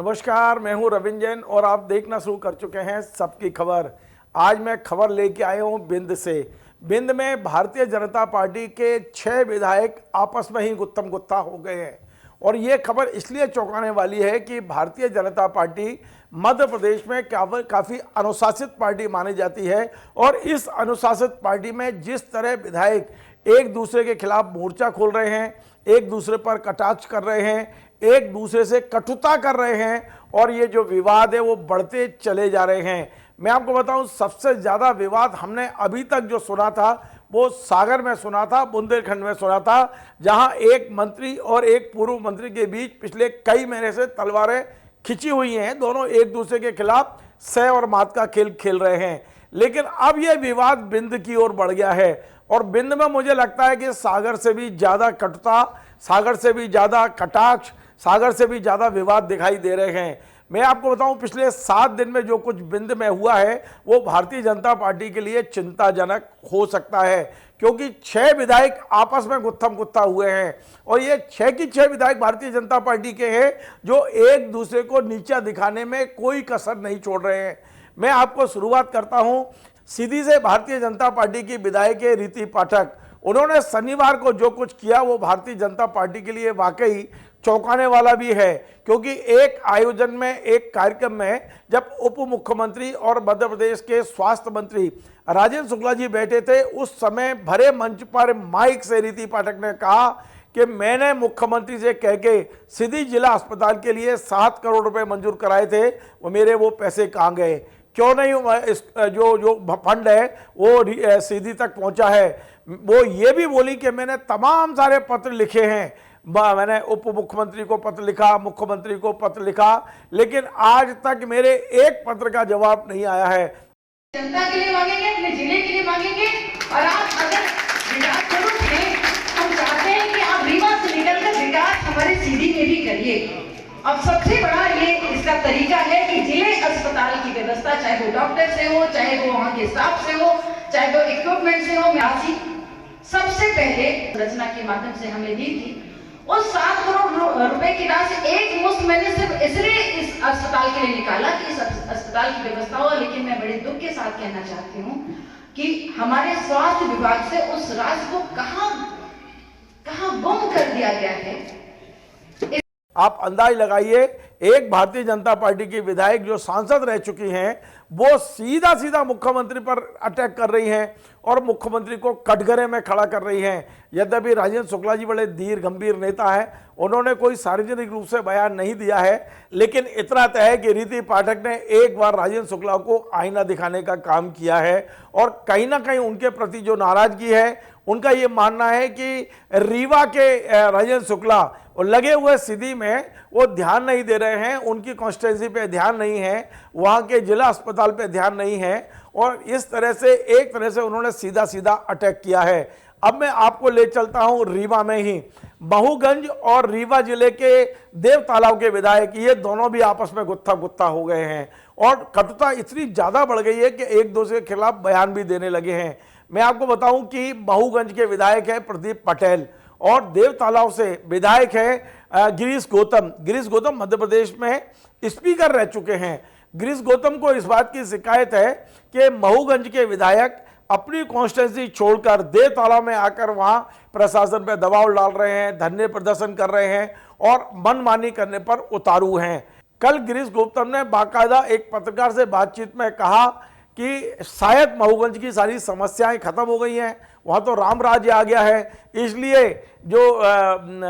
नमस्कार, मैं हूं रविंद्र जैन और आप देखना शुरू कर चुके हैं सबकी खबर। आज मैं खबर लेके आया हूं बिंद से। बिंद में भारतीय जनता पार्टी के 6 विधायक आपस में ही गुत्थम गुत्था हो गए हैं और ये खबर इसलिए चौंकाने वाली है कि भारतीय जनता पार्टी मध्य प्रदेश में काफ़ी अनुशासित पार्टी मानी जाती है और इस अनुशासित पार्टी में जिस तरह विधायक एक दूसरे के खिलाफ मोर्चा खोल रहे हैं, एक दूसरे पर कटाक्ष कर रहे हैं, एक दूसरे से कटुता कर रहे हैं और ये जो विवाद है वो बढ़ते चले जा रहे हैं। मैं आपको बताऊं, सबसे ज़्यादा विवाद हमने अभी तक जो सुना था वो सागर में सुना था, बुंदेलखंड में सुना था, जहां एक मंत्री और एक पूर्व मंत्री के बीच पिछले कई महीने से तलवारें खिंची हुई हैं। दोनों एक दूसरे के खिलाफ सह और मात का खेल खेल रहे हैं। लेकिन अब यह विवाद बिंद की ओर बढ़ गया है और बिंद में मुझे लगता है कि सागर से भी ज़्यादा कटुता, सागर से भी ज़्यादा कटाक्ष, सागर से भी ज़्यादा विवाद दिखाई दे रहे हैं। मैं आपको बताऊं, पिछले 7 दिन में जो कुछ बिंद में हुआ है वो भारतीय जनता पार्टी के लिए चिंताजनक हो सकता है, क्योंकि 6 विधायक आपस में गुत्थम गुत्था हुए हैं और ये 6 की 6 विधायक भारतीय जनता पार्टी के हैं जो एक दूसरे को नीचा दिखाने में कोई कसर नहीं छोड़ रहे हैं। मैं आपको शुरुआत करता हूं सीधी से। भारतीय जनता पार्टी की विधायक है रीति पाठक। उन्होंने शनिवार को जो कुछ किया वो भारतीय जनता पार्टी के लिए वाकई चौंकाने वाला भी है, क्योंकि एक आयोजन में, एक कार्यक्रम में जब उप मुख्यमंत्री और मध्य प्रदेश के स्वास्थ्य मंत्री राजेंद्र शुक्ला जी बैठे थे, उस समय भरे मंच पर माइक से रीति पाठक ने कहा कि मैंने मुख्यमंत्री से कह के सीधी जिला अस्पताल के लिए 7 करोड़ रुपए मंजूर कराए थे, वो पैसे कहाँ गए, क्यों नहीं इस जो फंड है वो सीधी तक पहुंचा है। वो ये भी बोली कि मैंने तमाम सारे पत्र लिखे हैं, मैंने उप मुख्यमंत्री को पत्र लिखा, मुख्यमंत्री को पत्र लिखा, लेकिन आज तक मेरे एक पत्र का जवाब नहीं आया है। जनता के लिए मांगेंगे, अपने जिले के लिए मांगेंगे और आप अगर विकास जरूर हैं, हम चाहते हैं कि आप रीवा से निकलकर विकास हमारे सीधी में भी करिए। अब सबसे बड़ा ये इसका तरीका है कि जिले अस्पताल की व्यवस्था, चाहे वो डॉक्टर से हो, चाहे वो वहाँ के स्टाफ से हो, चाहे वो इक्विपमेंट से हो, राशि सबसे पहले रचना के माध्यम से हमें दी थी। उस 7 करोड़ रुपए की राशि एक मुश्त मैंने सिर्फ इसलिए इस अस्पताल के लिए निकाला कि इस अस्पताल की व्यवस्था हो, लेकिन मैं बड़े दुख के साथ कहना चाहती हूँ कि हमारे स्वास्थ्य विभाग से उस राशि को कहां गुम कर दिया गया है। आप अंदाज लगाइए, एक भारतीय जनता पार्टी की विधायक जो सांसद रह चुकी हैं वो सीधा सीधा मुख्यमंत्री पर अटैक कर रही हैं और मुख्यमंत्री को कटघरे में खड़ा कर रही हैं। यद्यपि राजेंद्र शुक्ला जी बड़े धीर गंभीर नेता हैं, उन्होंने कोई सार्वजनिक रूप से बयान नहीं दिया है, लेकिन इतना तय है कि रीति पाठक ने एक बार राजेंद्र शुक्ला को आईना दिखाने का काम किया है और कहीं ना कहीं उनके प्रति जो नाराजगी है, उनका ये मानना है कि रीवा के राजेंद्र शुक्ला और लगे हुए सीधी में वो ध्यान नहीं दे रहे हैं, उनकी कॉन्स्टिट्यूंसी पे ध्यान नहीं है, वहाँ के जिला अस्पताल पे ध्यान नहीं है और इस तरह से एक तरह से उन्होंने सीधा सीधा अटैक किया है। अब मैं आपको ले चलता हूँ रीवा में ही। महूगंज और रीवा जिले के देव तालाब के विधायक, ये दोनों भी आपस में गुत्था गुत्था हो गए हैं और कटुता इतनी ज़्यादा बढ़ गई है कि एक दूसरे के खिलाफ बयान भी देने लगे हैं। मैं आपको बताऊं कि महूगंज के विधायक है प्रदीप पटेल और देव तालाब से विधायक है गिरीश गौतम। गिरीश गौतम मध्य प्रदेश में स्पीकर रह चुके हैं। गिरीश गौतम को इस बात की शिकायत है कि महूगंज के विधायक अपनी कॉन्स्टिट्यूंसी छोड़कर देव तालाब में आकर वहां प्रशासन पर दबाव डाल रहे हैं, धरने प्रदर्शन कर रहे हैं और मनमानी करने पर उतारू हैं। कल गिरीश गौतम ने बाकायदा एक पत्रकार से बातचीत में कहा कि शायद महूगंज की सारी समस्याएं खत्म हो गई हैं, वहाँ तो राम राज्य आ गया है, इसलिए जो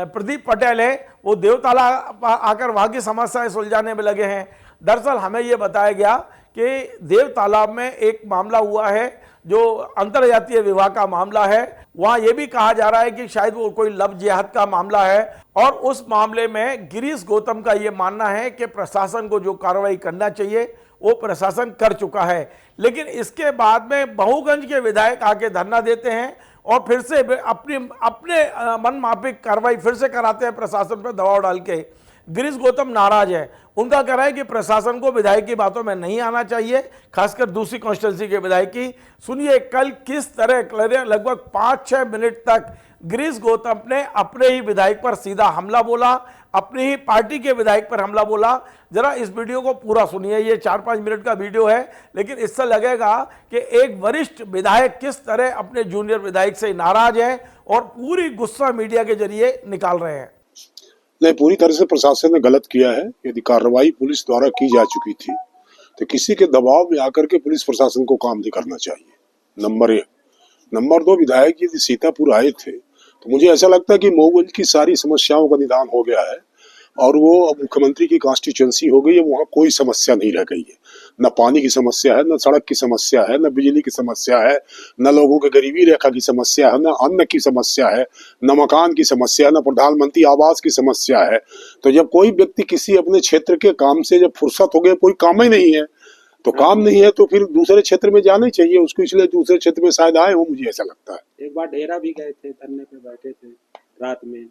प्रदीप पटेल है वो देवताला आकर वहाँ की समस्याएं सुलझाने में लगे हैं। दरअसल हमें ये बताया गया कि देव तालाब में एक मामला हुआ है जो अंतर्जातीय विवाह का मामला है। वहाँ ये भी कहा जा रहा है कि शायद वो कोई लव जिहाद का मामला है और उस मामले में गिरीश गौतम का ये मानना है कि प्रशासन को जो कार्रवाई करना चाहिए वो प्रशासन कर चुका है। लेकिन इसके बाद में महूगंज के विधायक आके धरना देते हैं और फिर से अपने मन माफिक कार्रवाई फिर से कराते हैं प्रशासन पर दबाव डाल के। गिरीश गौतम नाराज है, उनका कह रहा है कि प्रशासन को विधायक की बातों में नहीं आना चाहिए, खासकर दूसरी कॉन्स्टिट्यूंसी के विधायक की। सुनिए कल किस तरह लगभग 5-6 मिनट तक गिरीश गौतम ने अपने ही विधायक पर सीधा हमला बोला, अपनी ही पार्टी के विधायक पर हमला बोला। जरा इस वीडियो को पूरा सुनिए, ये 4-5 मिनट का वीडियो है, लेकिन इससे लगेगा कि एक वरिष्ठ विधायक किस तरह अपने जूनियर विधायक से नाराज है और पूरी गुस्सा मीडिया के जरिए निकाल रहे हैं। नहीं, पूरी तरह से प्रशासन ने गलत किया है। यदि कार्रवाई पुलिस द्वारा की जा चुकी थी तो किसी के दबाव में आकर के पुलिस प्रशासन को काम नहीं करना चाहिए, नंबर 1। नंबर 2, विधायक यदि सीतापुर आए थे तो मुझे ऐसा लगता है कि मऊ की सारी समस्याओं का निदान हो गया है और वो अब मुख्यमंत्री की कॉन्स्टिट्यूएंसी हो गई है, वहाँ कोई समस्या नहीं रह गई है। न पानी की समस्या है, न सड़क की समस्या है, न बिजली की समस्या है, न लोगों के गरीबी रेखा की समस्या है, न अन्न की समस्या है, न मकान की समस्या है, न प्रधानमंत्री आवास की समस्या है। तो जब कोई व्यक्ति किसी अपने क्षेत्र के काम से जब फुर्सत हो गया, कोई काम ही नहीं है, तो काम नहीं है तो फिर दूसरे क्षेत्र में जाना ही चाहिए उसको, इसलिए दूसरे क्षेत्र में शायद आए हो, मुझे ऐसा लगता है। एक बार डेरा भी गए थे, धरने पे बैठे थे रात में।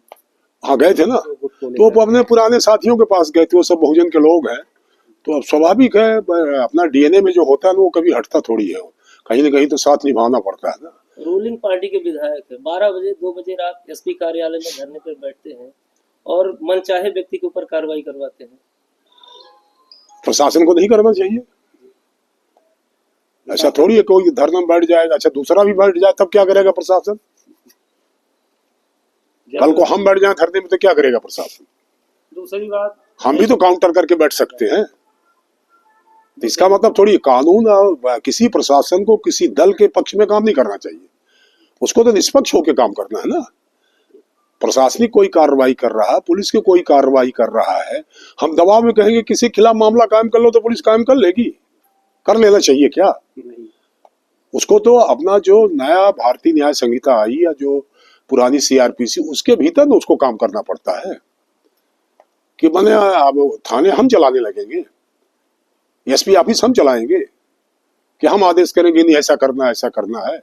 हाँ गए थे ना, तो वो अपने पुराने साथियों के पास गए थे, वो सब बहुजन के लोग हैं, तो अब स्वाभाविक है, अपना डीएनए में जो होता है ना वो कभी हटता थोड़ी है, कहीं ना कहीं तो साथ निभाना पड़ता है ना। रूलिंग पार्टी के विधायक है, 12 बजे 2 बजे रात एसपी कार्यालय में धरने पर बैठते हैं और मनचाहे व्यक्ति के ऊपर कार्रवाई करवाते हैं। प्रशासन को नहीं करना चाहिए, ऐसा थोड़ी है कोई धरना में बैठ जाएगा, अच्छा दूसरा भी बैठ जाए तब क्या करेगा प्रशासन? कल को हम बैठ जाए धरने में तो क्या करेगा प्रशासन? दूसरी बात, हम भी तो काउंटर करके बैठ सकते हैं। तो इसका मतलब थोड़ी कानून किसी प्रशासन को किसी दल के पक्ष में काम नहीं करना चाहिए, उसको तो निष्पक्ष होकर काम करना है ना। प्रशासनिक कोई कार्रवाई कर रहा है, पुलिस की कोई कार्रवाई कर रहा है, हम दबाव में कहेंगे किसी के खिलाफ मामला कायम कर लो तो पुलिस कायम कर लेगी, कर लेना चाहिए क्या? उसको तो अपना जो नया भारतीय न्याय संहिता आई या जो पुरानी सीआरपीसी उसके भीतर ना उसको काम करना पड़ता है कि मैंने अब थाने हम चलाने लगेंगे, एसपी ऑफिस हम चलाएंगे कि हम आदेश करेंगे नहीं ऐसा करना है।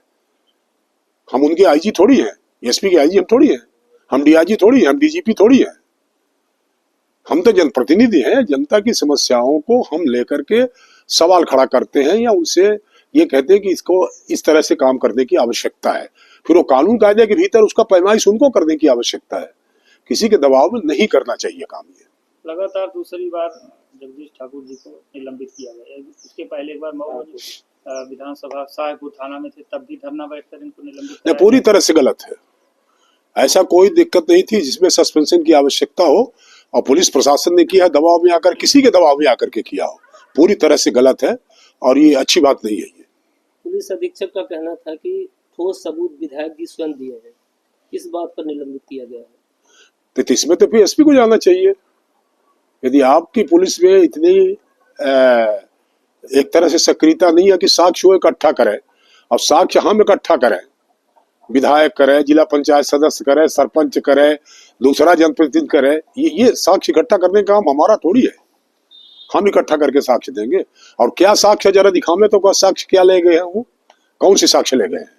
हम उनके आईजी थोड़ी हैं, एसपी के आईजी हम थोड़ी हैं, हम डीआईजी थोड़ी हैं, हम डीजीपी थोड़ी हैं। हम तो जनप्रतिनिधि हैं, जनता की समस्याओं को हम लेकर के सवाल खड़ा करते हैं या उनसे ये कहते हैं कि इसको इस तरह से काम करने की आवश्यकता है, फिर वो कानून कायदे के भीतर उसका पैमाइश उनको करने की आवश्यकता है, किसी के दबाव में नहीं करना चाहिए काम। ये लगातार दूसरी बार जगदीश ठाकुर जी को निलंबित किया गया। इसके पहले एक बार मऊ विधानसभा शाहपुर थाना में थे, तब भी धरना बैठकर इनको निलंबित किया। पूरी तरह से गलत है, ऐसा कोई दिक्कत नहीं थी जिसमें सस्पेंशन की आवश्यकता हो और पुलिस प्रशासन ने किया दबाव में आकर, किसी के दबाव में आकर के किया हो, पूरी तरह से गलत है और ये अच्छी बात नहीं है। ये पुलिस अधीक्षक का कहना था कि ठोस सबूत विधायक जी स्वयं दिए हैं, इस बात पर निलंबित किया गया है। तो इसमें तो फिर एसपी को जाना चाहिए। यदि आपकी पुलिस में इतनी एक तरह से सक्रियता नहीं है कि साक्ष्य इकट्ठा करें, अब साक्ष्य हम इकट्ठा करें, विधायक करे, जिला पंचायत सदस्य करे, सरपंच करे, दूसरा जनप्रतिनिधि करे, ये साक्ष्य इकट्ठा करने का काम हमारा थोड़ी है। हम इकट्ठा करके साक्ष्य देंगे और क्या साक्ष्य जरा दिखावे तो साक्ष्य क्या ले गए हैं, वो कौन से साक्ष्य ले गए हैं?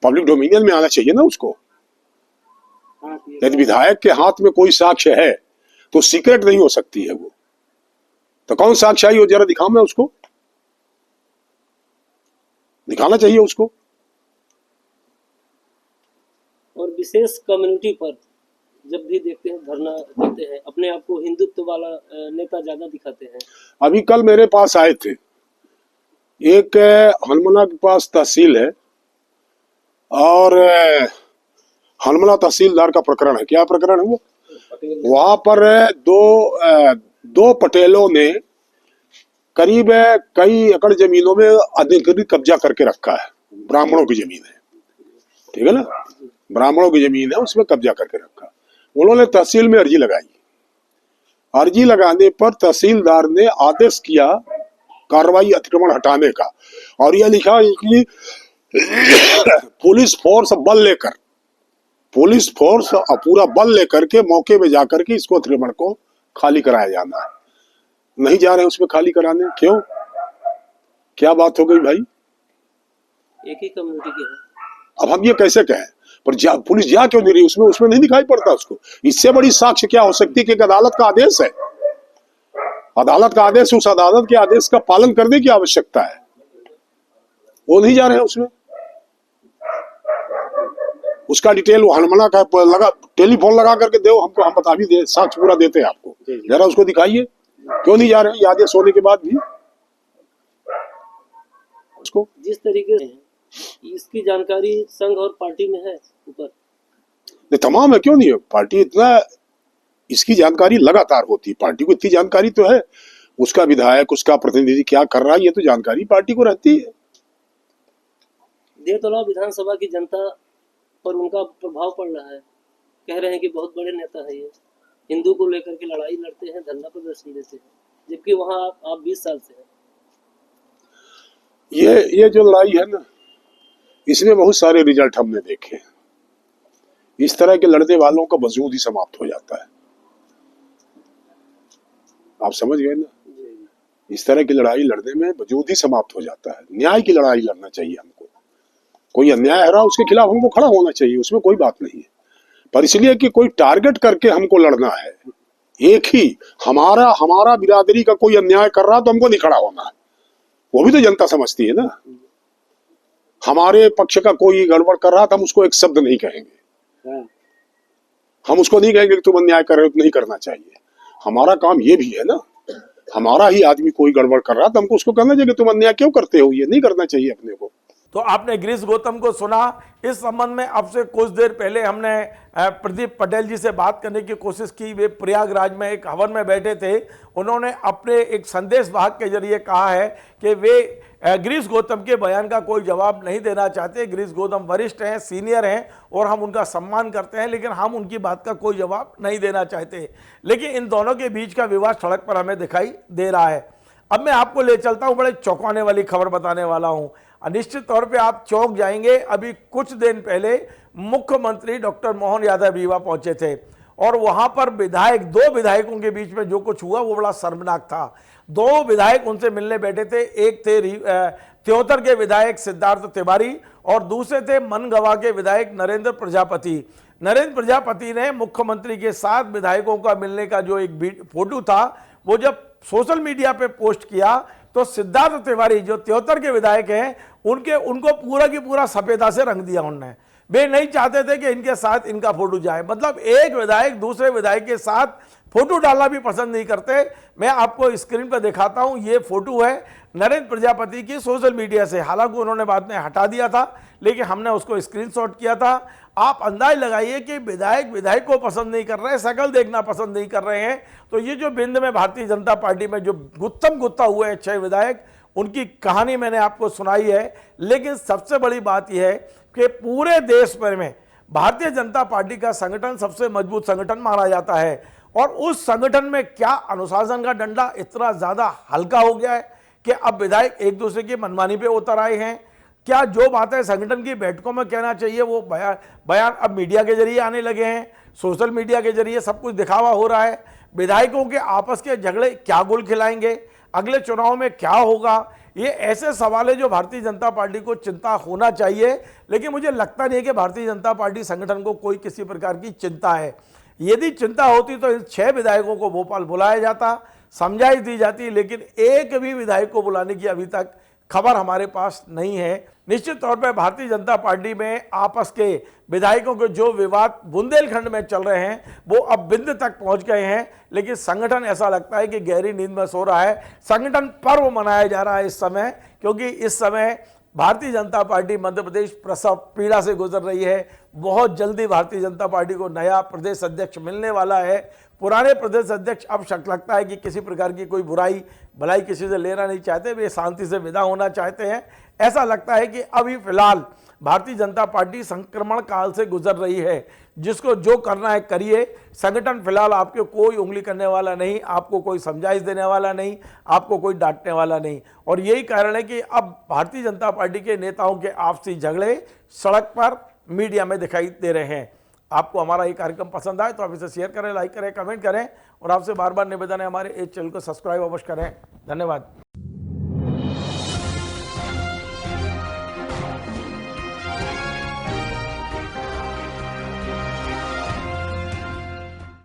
पब्लिक डोमिनियन में आना चाहिए ना उसको। यदि विधायक के हाथ में कोई साक्ष्य है तो सीक्रेट नहीं हो सकती है वो, तो कौन साक्ष्य आई हो जरा दिखावे, उसको दिखाना चाहिए उसको। और विशेष कम्युनिटी पर जब भी देखते हैं धरना देते हैं, अपने आप को हिंदुत्व वाला नेता ज्यादा दिखाते हैं। अभी कल मेरे पास आए थे, एक हनुमाना के पास तहसील है और हनुमाना तहसीलदार का प्रकरण है। क्या प्रकरण है वो? वहां पर दो पटेलों ने करीब कई एकड़ जमीनों में अधिकृत कब्जा करके रखा है। ब्राह्मणों की जमीन है, ठीक है ना, ब्राह्मणों की जमीन है, उसमें कब्जा करके रखा। उन्होंने तहसील में अर्जी लगाई, अर्जी लगाने पर तहसीलदार ने आदेश किया कार्रवाई अतिक्रमण हटाने का और यह लिखा कि पुलिस फोर्स पूरा बल लेकर के मौके में जाकर के इसको अतिक्रमण को खाली कराया जाना है। नहीं जा रहे हैं उसमें खाली कराने, क्यों? क्या बात हो गई भाई? एक ही कम्युनिटी के हैं। अब हम ये कैसे कहें, पर पुलिस जा क्यों नहीं रही उसमें नहीं दिखाई पड़ता उसको। इससे बड़ी साक्ष्य क्या हो सकती है कि एक अदालत का आदेश है, अदालत का आदेश, उस अदालत के आदेश का पालन करने की आवश्यकता है, वो नहीं जा रहे हैं उसमें। उसका डिटेल वो हनुमाना का लगा, टेलीफोन लगा करके दो हमको, हम बता भी दे, साक्ष्य पूरा देते हैं आपको, जरा उसको दिखाइए। क्यों नहीं जा रहे यादें सोने के बाद भी उसको? जिस तरीके से इसकी जानकारी संघ और पार्टी में है ऊपर, नहीं तमाम है, क्यों नहीं है? पार्टी इतना, इसकी जानकारी लगातार होती है, पार्टी को इतनी जानकारी तो है, उसका विधायक, उसका प्रतिनिधि क्या कर रहा है ये तो जानकारी पार्टी को रहती है। देवतला विधानसभा की जनता पर उनका प्रभाव पड़ रहा है, कह रहे हैं कि बहुत बड़े नेता है ये, हिंदू को लेकर के लड़ाई लड़ते हैं, धरना प्रदर्शन देते हैं, जबकि वहाँ आप 20 साल से हैं। ये जो लड़ाई है ना, इसमें बहुत सारे रिजल्ट हमने देखे। इस तरह के लड़ने वालों का वजूद ही समाप्त हो जाता है, आप समझ गए ना? इस तरह की लड़ाई लड़ने में वजूद ही समाप्त हो जाता है। न्याय की लड़ाई लड़ना चाहिए हमको, कोई अन्याय हो रहा उसके खिलाफ हमको खड़ा होना चाहिए, उसमें कोई बात नहीं है। पर इसलिए कि कोई टारगेट करके हमको लड़ना है, एक ही हमारा बिरादरी का कोई अन्याय कर रहा तो हमको नहीं खड़ा होना है, वो भी तो जनता समझती है ना। हमारे पक्ष का कोई गड़बड़ कर रहा तो हम उसको एक शब्द नहीं कहेंगे, हम उसको नहीं कहेंगे कि तुम अन्याय कर रहे हो तो नहीं करना चाहिए। हमारा काम ये भी है ना, हमारा ही आदमी कोई गड़बड़ कर रहा तो हमको उसको कहना चाहिए कि तुम अन्याय क्यों करते हो, ये नहीं करना चाहिए अपने को। तो आपने गिरीश गौतम को सुना। इस संबंध में अब से कुछ देर पहले हमने प्रदीप पटेल जी से बात करने की कोशिश की। वे प्रयागराज में एक हवन में बैठे थे। उन्होंने अपने एक संदेश वाहक के जरिए कहा है कि वे गिरीश गौतम के बयान का कोई जवाब नहीं देना चाहते। गिरीश गौतम वरिष्ठ हैं, सीनियर हैं और हम उनका सम्मान करते हैं, लेकिन हम उनकी बात का कोई जवाब नहीं देना चाहते। लेकिन इन दोनों के बीच का विवाद सड़क पर हमें दिखाई दे रहा है। अब मैं आपको ले चलता हूं, बड़े चौंकाने वाली खबर बताने वाला हूं। निश्चित तौर पे आप चौंक जाएंगे। अभी कुछ दिन पहले मुख्यमंत्री डॉक्टर मोहन यादव रीवा पहुंचे थे और वहां पर दो विधायकों के बीच में जो कुछ हुआ वो बड़ा शर्मनाक था। दो विधायक उनसे मिलने बैठे थे, एक थे त्योतर के विधायक सिद्धार्थ तिवारी और दूसरे थे मनगवा के विधायक नरेंद्र प्रजापति। नरेंद्र प्रजापति ने मुख्यमंत्री के साथ विधायकों का मिलने का जो एक फोटो था वो जब सोशल मीडिया पे पोस्ट किया तो सिद्धार्थ तिवारी जो त्योतर के विधायक हैं उनको पूरा की पूरा सफेदा से रंग दिया उन्होंने। वे नहीं चाहते थे कि इनके साथ इनका फोटो जाए, मतलब एक विधायक दूसरे विधायक के साथ फोटो डालना भी पसंद नहीं करते। मैं आपको स्क्रीन पर दिखाता हूं, ये फोटो है नरेंद्र प्रजापति की सोशल मीडिया से। हालांकि उन्होंने बाद में हटा दिया था, लेकिन हमने उसको स्क्रीनशॉट किया था। आप अंदाज लगाइए कि विधायक को पसंद नहीं कर रहे, शकल देखना पसंद नहीं कर रहे हैं। तो ये जो बिंद में भारतीय जनता पार्टी में जो गुत्था हुए 6 विधायक, उनकी कहानी मैंने आपको सुनाई है। लेकिन सबसे बड़ी बात यह है कि पूरे देश भर में भारतीय जनता पार्टी का संगठन सबसे मजबूत संगठन माना जाता है और उस संगठन में क्या अनुशासन का डंडा इतना ज्यादा हल्का हो गया है कि अब विधायक एक दूसरे की मनमानी पे उतर आए हैं। क्या जो बातें संगठन की बैठकों में कहना चाहिए वो बयान अब मीडिया के जरिए आने लगे हैं, सोशल मीडिया के जरिए सब कुछ दिखावा हो रहा है। विधायकों के आपस के झगड़े क्या गोल खिलाएंगे, अगले चुनाव में क्या होगा, ये ऐसे सवाल है जो भारतीय जनता पार्टी को चिंता होना चाहिए। लेकिन मुझे लगता नहीं है कि भारतीय जनता पार्टी संगठन को कोई किसी प्रकार की चिंता है। यदि चिंता होती तो इन 6 विधायकों को भोपाल बुलाया जाता, समझाई दी जाती, लेकिन एक भी विधायक को बुलाने की अभी तक खबर हमारे पास नहीं है। निश्चित तौर पर भारतीय जनता पार्टी में आपस के विधायकों के जो विवाद बुंदेलखंड में चल रहे हैं वो अब बिंद तक पहुंच गए हैं। लेकिन संगठन ऐसा लगता है कि गहरी नींद में सो रहा है। संगठन पर्व मनाया जा रहा है इस समय, क्योंकि इस समय भारतीय जनता पार्टी मध्य प्रदेश प्रसव पीड़ा से गुजर रही है। बहुत जल्दी भारतीय जनता पार्टी को नया प्रदेश अध्यक्ष मिलने वाला है। पुराने प्रदेश अध्यक्ष अब शक लगता है कि किसी प्रकार की कोई भलाई किसी से लेना नहीं चाहते, वे शांति से विदा होना चाहते हैं। ऐसा लगता है कि अभी फिलहाल भारतीय जनता पार्टी संक्रमण काल से गुजर रही है। जिसको जो करना है करिए, संगठन फिलहाल आपके कोई उंगली करने वाला नहीं, आपको कोई समझाइश देने वाला नहीं, आपको कोई डांटने वाला नहीं। और यही कारण है कि अब भारतीय जनता पार्टी के नेताओं के आपसी झगड़े सड़क पर मीडिया में दिखाई दे रहे हैं। आपको हमारा ये कार्यक्रम पसंद आए तो आप इसे शेयर करें, लाइक करें, कमेंट करें और आपसे बार बार निवेदन है हमारे इस चैनल को सब्सक्राइब अवश्य करें। धन्यवाद।